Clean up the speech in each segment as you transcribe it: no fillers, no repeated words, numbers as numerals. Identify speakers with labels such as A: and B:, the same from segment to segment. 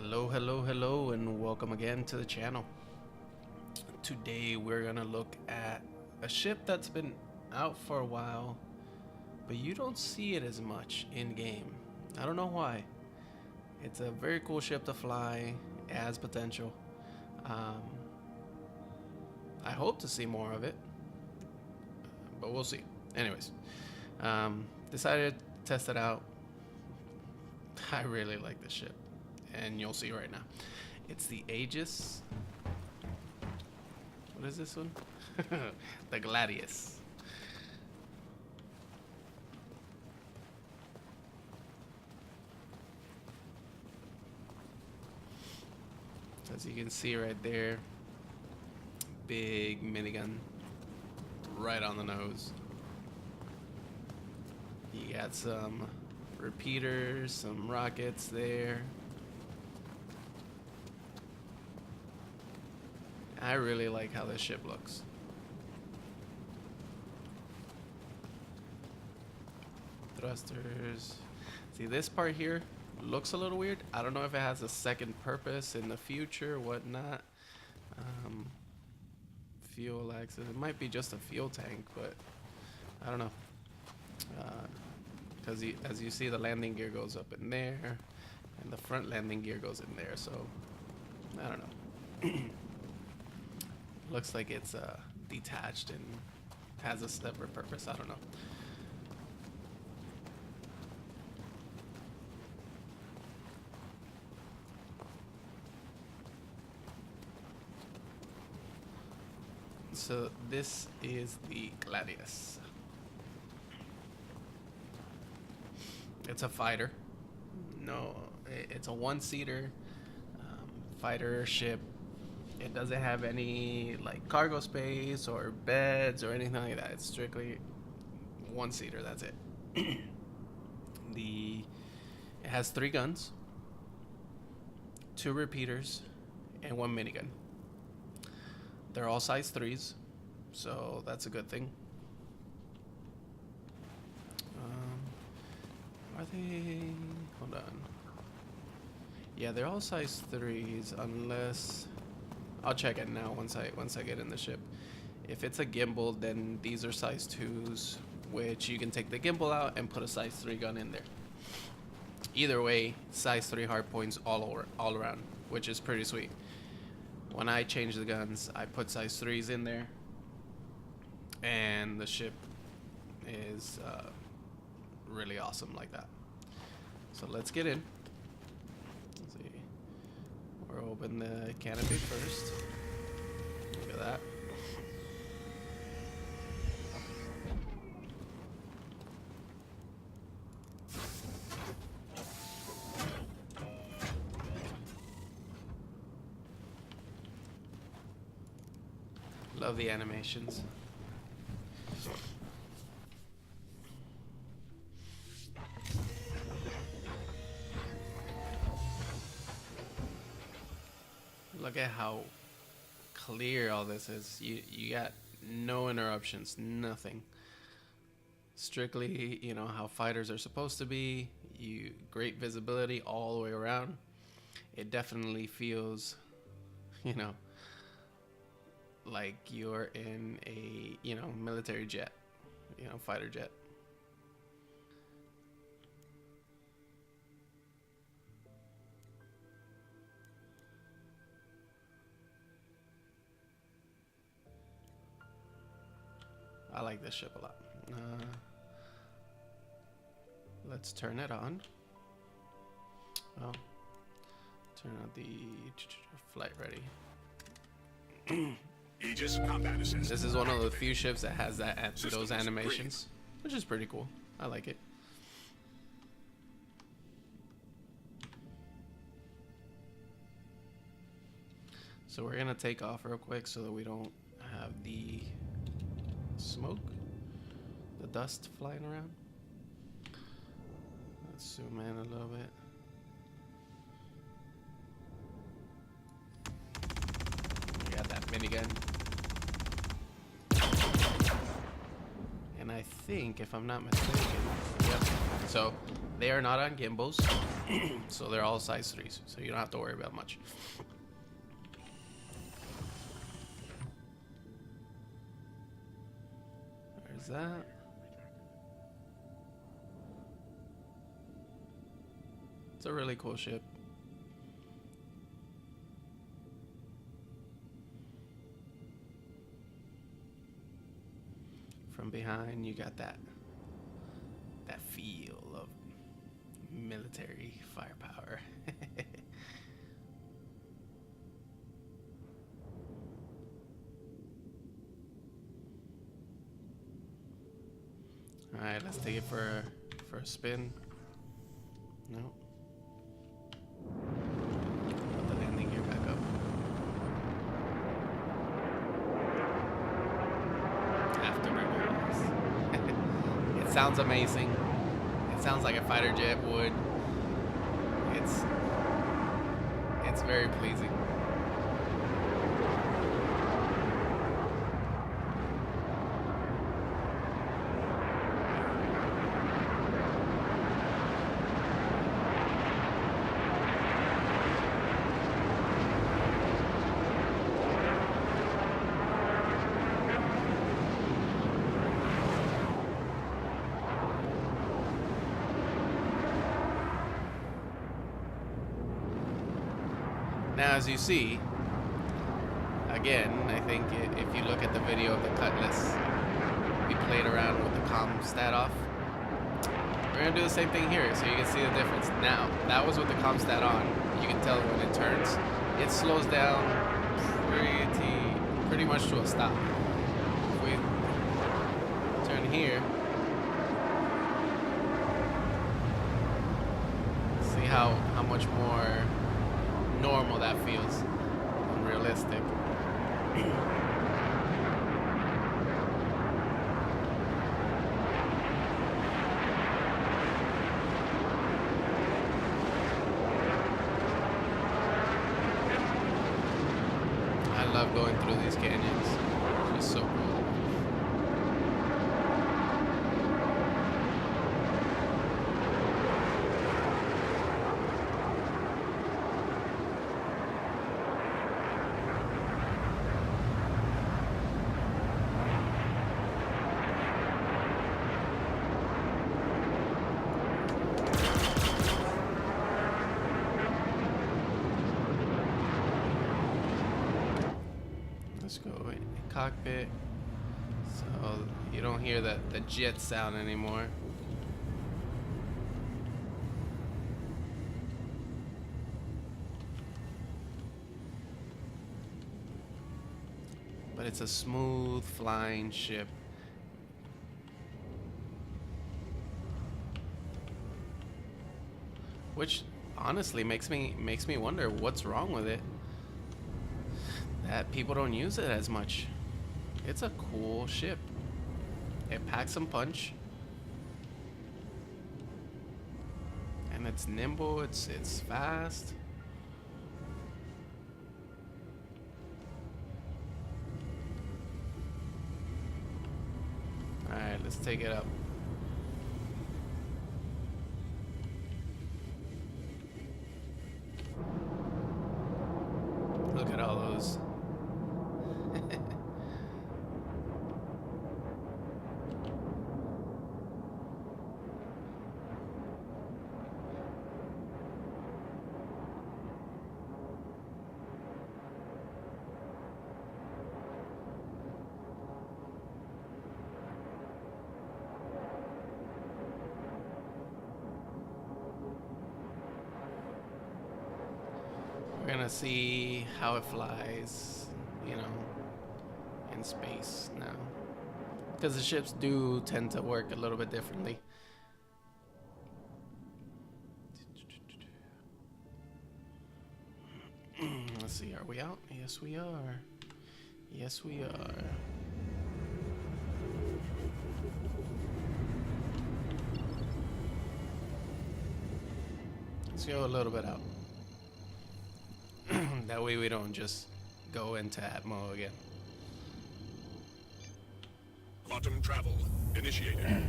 A: Hello, and welcome again to the channel. Today we're gonna look at a ship that's been out for a while, but you don't see it as much in game. I don't know why. It's a very cool ship to fly, it has potential. I hope to see more of it, but we'll see. Anyways, decided to test it out. I really like this ship, and you'll see right now. It's the Aegis. What is this one? The Gladius. As you can see right there, big minigun right on the nose. You got some repeaters, some rockets there. I really like how this ship looks. Thrusters. See, this part here looks a little weird. I don't know if it has a second purpose in the future or whatnot. Fuel access. It might be just a fuel tank, but I don't know. Because as you see, the landing gear goes up in there, and the front landing gear goes in there. So I don't know. Looks like it's detached and has a separate purpose. I don't know. So this is the Gladius. It's a fighter. No, it's a one-seater fighter ship. It doesn't have any like cargo space or beds or anything like that. It's strictly one-seater. That's it. It has 3 guns, 2 repeaters, and 1 minigun. They're all size 3s, so that's a good thing. Are they? Hold on. Yeah, they're all size 3s, unless I'll check it now once I get in the ship. If it's a gimbal, then these are size 2s, which you can take the gimbal out and put a size 3 gun in there. Either way, size 3 hardpoints all around, which is pretty sweet. When I change the guns, I put size 3s in there, and the ship is really awesome like that. So let's get in. Let's see. We'll open the canopy first. Look at that. Love the animations. Look at how clear all this is. You got no interruptions, nothing. Strictly, you know, how fighters are supposed to be. Great visibility all the way around. It definitely feels, you know, like you're in a, you know, military jet, you know, fighter jet. I like this ship a lot. Let's turn it on. Oh, turn on the flight ready.
B: Aegis combat assist.
A: This is one of the few ships that has those animations, which is pretty cool. I like it. So we're gonna take off real quick so that we don't have the smoke, the dust flying around. Let's zoom in a little bit. We got that minigun. And I think, if I'm not mistaken, yep. So They are not on gimbals, so they're all size 3s, so you don't have to worry about much. There's that. It's a really cool ship. From behind, you got that feel of military firepower. All right, let's take it for a spin. Nope. Put the landing gear back up. Afterburners. It sounds amazing. It sounds like a fighter jet would. It's very pleasing. Now, as you see, again, I think if you look at the video of the Cutlass, we played around with the comm stat off. We're gonna do the same thing here, so you can see the difference. Now, that was with the comm stat on. You can tell when it turns, it slows down pretty much to a stop. If we turn here, see how much more normal that feels, and realistic. I love going through these canyons. It's just so cool. Let's go in cockpit, so you don't hear the jet sound anymore. But it's a smooth flying ship. Which honestly makes me wonder what's wrong with it. That people don't use it as much. It's a cool ship. It packs some punch. And it's nimble, it's fast. Alright, let's take it up. Look at all those. We're gonna see how it flies, you know, in space now. Because the ships do tend to work a little bit differently. Let's see, are we out? Yes, we are. Yes, we are. Let's go a little bit out. That way we don't just go into Atmo again.
B: Quantum travel initiated.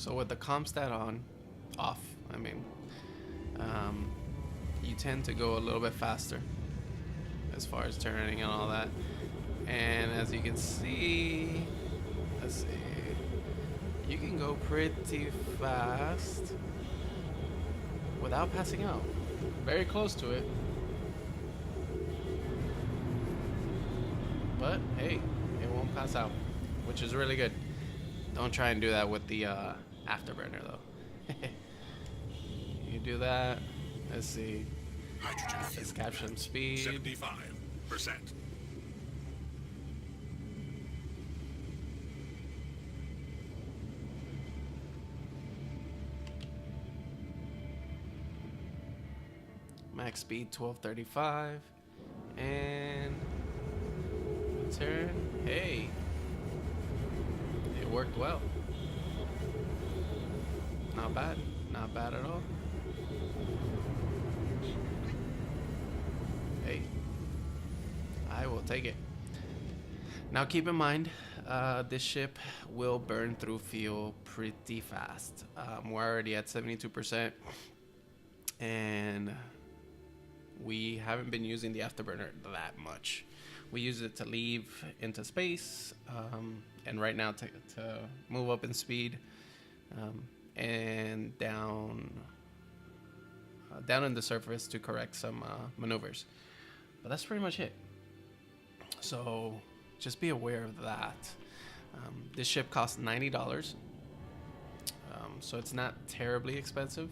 A: So with the comp stat off, I mean, you tend to go a little bit faster as far as turning and all that. And as you can see, let's see, you can go pretty fast without passing out. Very close to it. But hey, it won't pass out, which is really good. Don't try and do that with the afterburner though. You do that. Let's see.
B: Hydrogen
A: Let's
B: fuel
A: capture some
B: at
A: speed.
B: 75%.
A: Max speed 1235. And turn. Hey, it worked well. Not bad. Not bad at all. Hey, I will take it. Now keep in mind, this ship will burn through fuel pretty fast. We're already at 72%, and we haven't been using the afterburner that much. We use it to leave into space, and right now to move up in speed, and down in the surface to correct some maneuvers. But that's pretty much it. So just be aware of that. This ship costs $90, so it's not terribly expensive.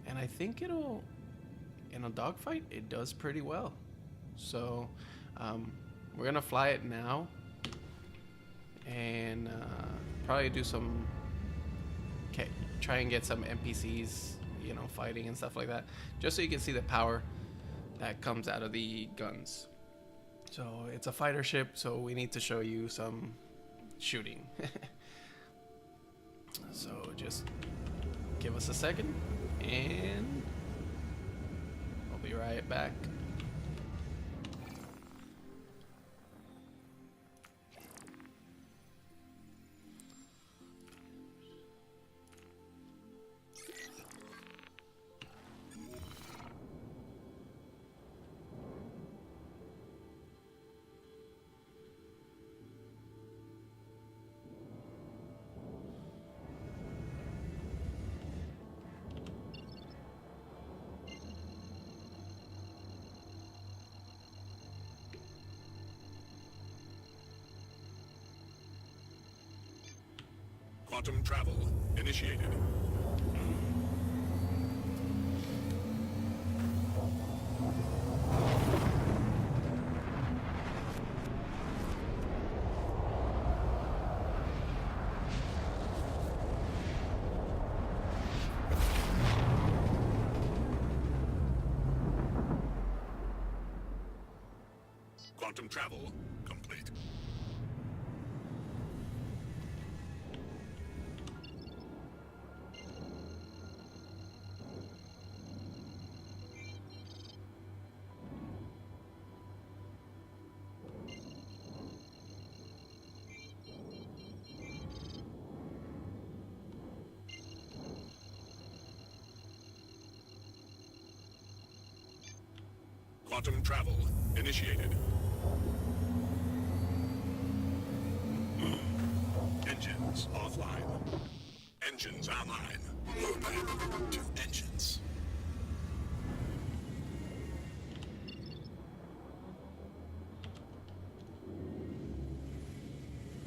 A: And I think it'll, in a dogfight, it does pretty well. So we're gonna fly it now, and probably do some, try and get some NPCs, you know, fighting and stuff like that, just so you can see the power that comes out of the guns. So it's a fighter ship, so we need to show you some shooting. So just give us a second, and I'll be right back.
B: Quantum travel initiated. Quantum travel complete. Quantum travel initiated. Engines offline. Engines online. Load bank to engines.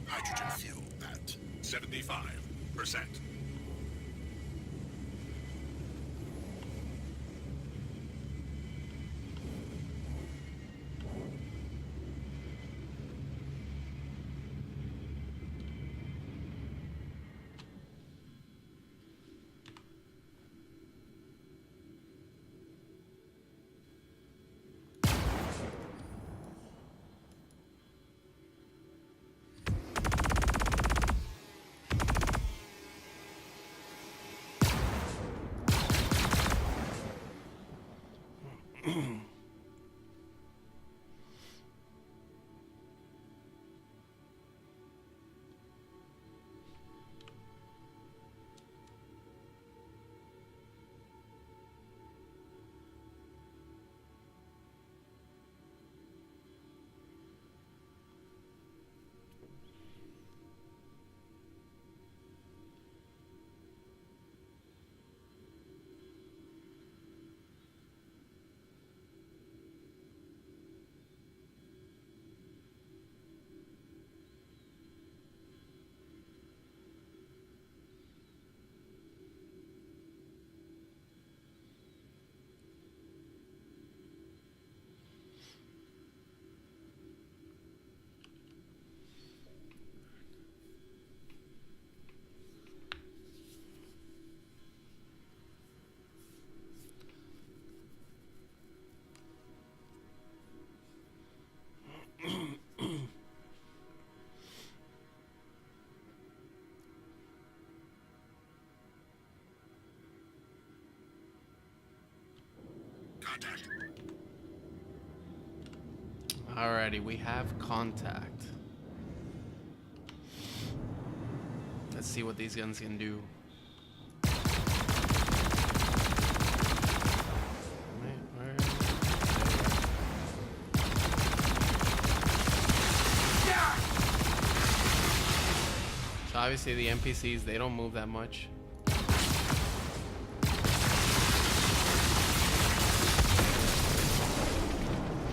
B: Hydrogen fuel at 75%. contact.
A: Alrighty, we have contact. Let's see what these guns can do. So obviously the NPCs, they don't move that much.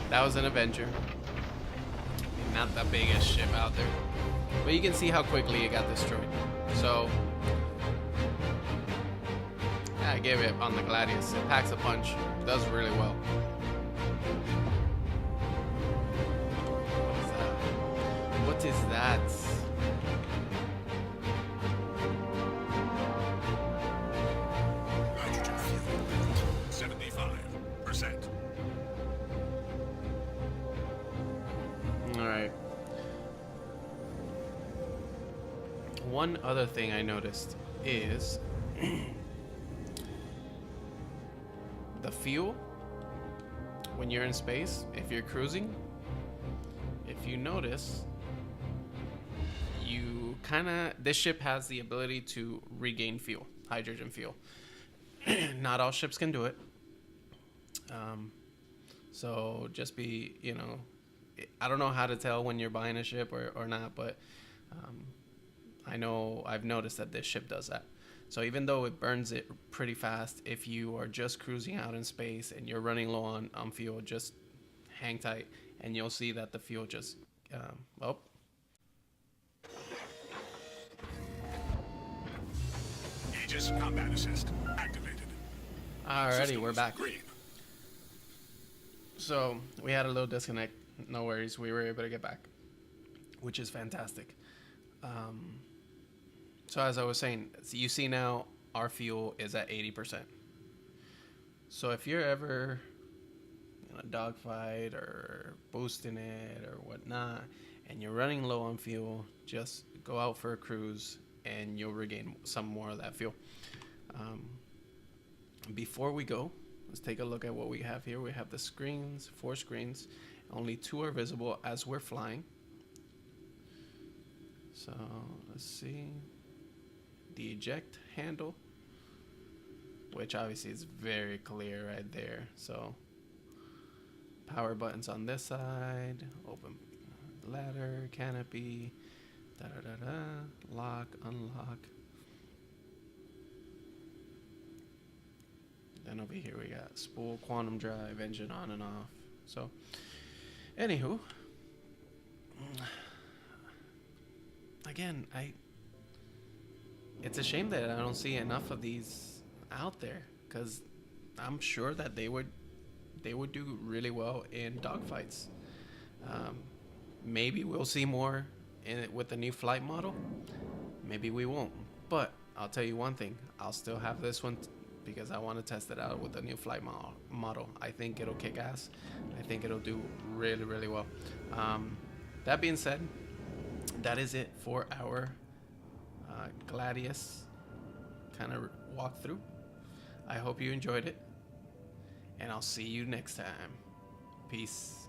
A: That was an Avenger. I mean, not the biggest ship out there. But you can see how quickly it got destroyed. So, yeah, I gave it on the Gladius. It packs a punch. Does really well. What is that?
B: Hydrogen fuel at 75%.
A: Alright. One other thing I noticed is the fuel when you're in space, if you're cruising, if you notice, you this ship has the ability to regain fuel, hydrogen fuel. Not all ships can do it. So just be, I don't know how to tell when you're buying a ship or not, but I know I've noticed that this ship does that. So even though it burns it pretty fast, if you are just cruising out in space and you're running low on fuel, just hang tight and you'll see that the fuel just,
B: Aegis combat assist activated.
A: Alrighty,
B: System
A: we're back.
B: Green.
A: So we had a little disconnect. No worries, we were able to get back, which is fantastic. So as I was saying, so you see now our fuel is at 80%. So if you're ever in a dogfight or boosting it or whatnot, and you're running low on fuel, just go out for a cruise and you'll regain some more of that fuel. Before we go, let's take a look at what we have here. We have the screens, 4 screens. Only 2 are visible as we're flying. So let's see. The eject handle, which obviously is very clear right there. So power buttons on this side, open ladder, canopy, lock, unlock. Then over here we got spool, quantum drive, engine on and off. So anywho, again, it's a shame that I don't see enough of these out there, because I'm sure that they would do really well in dogfights. Maybe we'll see more in it with the new flight model. Maybe we won't. But I'll tell you one thing: I'll still have this one because I want to test it out with the new flight model. I think it'll kick ass. I think it'll do really, really well. That being said, that is it for our Gladius kind of walkthrough. I hope you enjoyed it, and I'll see you next time. Peace.